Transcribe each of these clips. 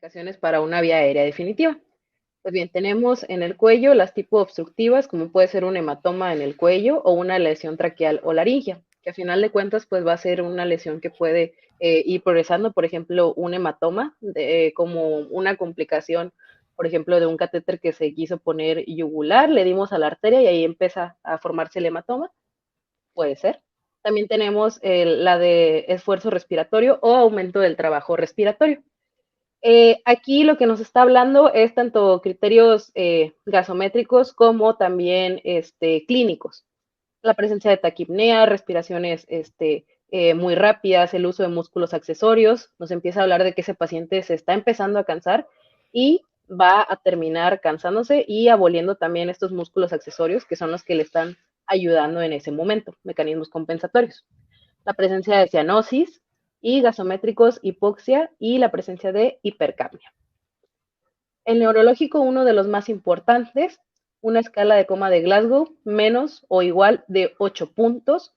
Complicaciones para una vía aérea definitiva. Pues bien, tenemos en el cuello las tipo obstructivas, como puede ser un hematoma en el cuello o una lesión traqueal o laringia, que a final de cuentas pues va a ser una lesión que puede ir progresando, por ejemplo, un hematoma como una complicación, por ejemplo, de un catéter que se quiso poner yugular, le dimos a la arteria y ahí empieza a formarse el hematoma, puede ser. También tenemos la de esfuerzo respiratorio o aumento del trabajo respiratorio. Aquí lo que nos está hablando es tanto criterios gasométricos como también clínicos. La presencia de taquipnea, respiraciones muy rápidas, el uso de músculos accesorios. Nos empieza a hablar de que ese paciente se está empezando a cansar y va a terminar cansándose y aboliendo también estos músculos accesorios que son los que le están ayudando en ese momento, mecanismos compensatorios. La presencia de cianosis y gasométricos, hipoxia y la presencia de hipercapnia. El neurológico, uno de los más importantes, una escala de coma de Glasgow menos o igual de 8 puntos,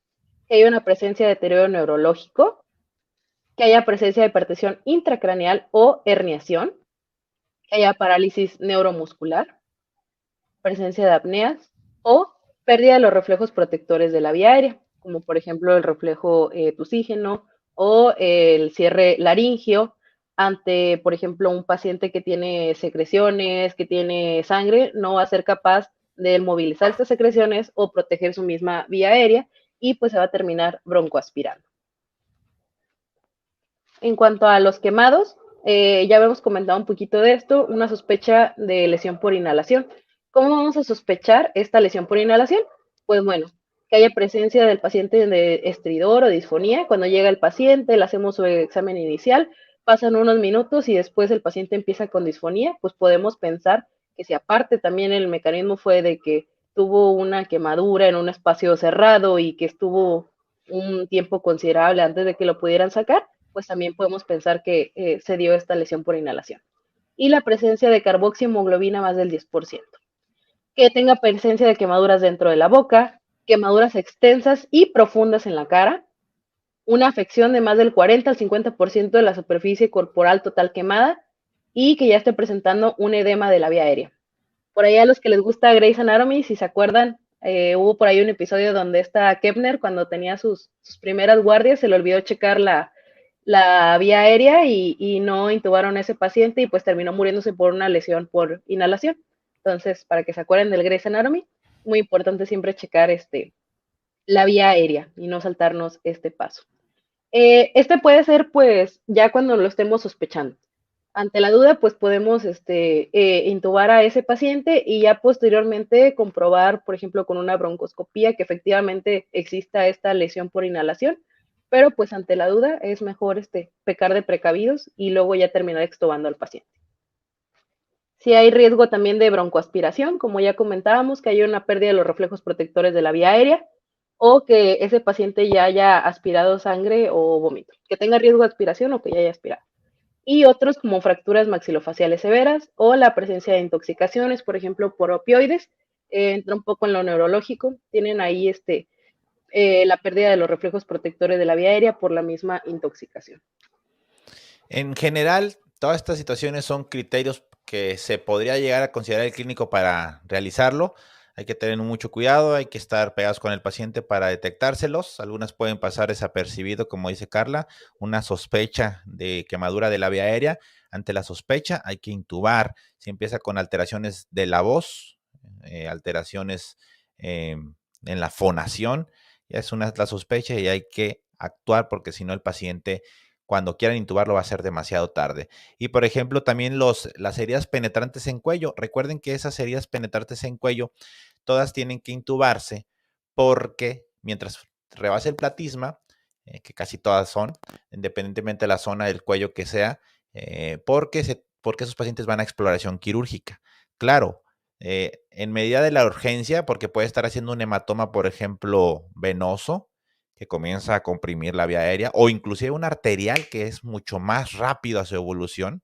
que haya una presencia de deterioro neurológico, que haya presencia de hipertensión intracraneal o herniación, que haya parálisis neuromuscular, presencia de apneas o pérdida de los reflejos protectores de la vía aérea, como por ejemplo el reflejo tusígeno o el cierre laringio ante, por ejemplo, un paciente que tiene secreciones, que tiene sangre, no va a ser capaz de movilizar estas secreciones o proteger su misma vía aérea y pues se va a terminar broncoaspirando. En cuanto a los quemados, ya habíamos comentado un poquito de esto, una sospecha de lesión por inhalación. ¿Cómo vamos a sospechar esta lesión por inhalación? Pues bueno, que haya presencia del paciente de estridor o disfonía. Cuando llega el paciente, le hacemos su examen inicial, pasan unos minutos y después el paciente empieza con disfonía, pues podemos pensar que si aparte también el mecanismo fue de que tuvo una quemadura en un espacio cerrado y que estuvo un tiempo considerable antes de que lo pudieran sacar, pues también podemos pensar que se dio esta lesión por inhalación. Y la presencia de carboxiemoglobina más del 10%. Que tenga presencia de quemaduras dentro de la boca, quemaduras extensas y profundas en la cara, una afección de más del 40 al 50% de la superficie corporal total quemada y que ya esté presentando un edema de la vía aérea. Por ahí a los que les gusta Grey's Anatomy, si se acuerdan, hubo por ahí un episodio donde esta Kepner, cuando tenía sus primeras guardias, se le olvidó checar la vía aérea y no intubaron a ese paciente y pues terminó muriéndose por una lesión por inhalación. Entonces, para que se acuerden del Grey's Anatomy, muy importante siempre checar la vía aérea y no saltarnos este paso. Este puede ser pues ya cuando lo estemos sospechando. Ante la duda, pues podemos intubar a ese paciente y ya posteriormente comprobar, por ejemplo, con una broncoscopía que efectivamente exista esta lesión por inhalación, pero pues ante la duda es mejor pecar de precavidos y luego ya terminar extubando al paciente. Si hay riesgo también de broncoaspiración, como ya comentábamos, que haya una pérdida de los reflejos protectores de la vía aérea o que ese paciente ya haya aspirado sangre o vómito, que tenga riesgo de aspiración o que ya haya aspirado y otros como fracturas maxilofaciales severas o la presencia de intoxicaciones, por ejemplo, por opioides, entra un poco en lo neurológico, tienen ahí la pérdida de los reflejos protectores de la vía aérea por la misma intoxicación. En general, todas estas situaciones son criterios que se podría llegar a considerar el clínico para realizarlo. Hay que tener mucho cuidado, hay que estar pegados con el paciente para detectárselos. Algunas pueden pasar desapercibido, como dice Carla, una sospecha de quemadura de la vía aérea. Ante la sospecha hay que intubar. Si empieza con alteraciones de la voz, alteraciones en la fonación, ya es la sospecha y hay que actuar porque si no el paciente cuando quieran intubarlo va a ser demasiado tarde. Y por ejemplo, también las heridas penetrantes en cuello. Recuerden que esas heridas penetrantes en cuello, todas tienen que intubarse porque mientras rebase el platisma, que casi todas son, independientemente de la zona del cuello que sea, porque esos pacientes van a exploración quirúrgica. Claro, en medida de la urgencia, porque puede estar haciendo un hematoma, por ejemplo, venoso, que comienza a comprimir la vía aérea, o inclusive un arterial que es mucho más rápido a su evolución,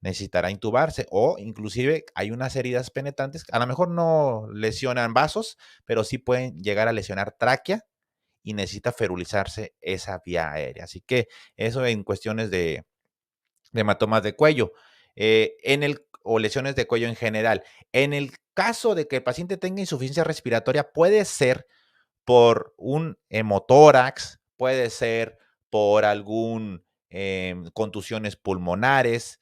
necesitará intubarse, o inclusive hay unas heridas penetrantes, a lo mejor no lesionan vasos, pero sí pueden llegar a lesionar tráquea y necesita ferulizarse esa vía aérea. Así que eso en cuestiones de hematomas de cuello, o lesiones de cuello en general. En el caso de que el paciente tenga insuficiencia respiratoria, puede ser por un hemotórax, puede ser por algún contusiones pulmonares,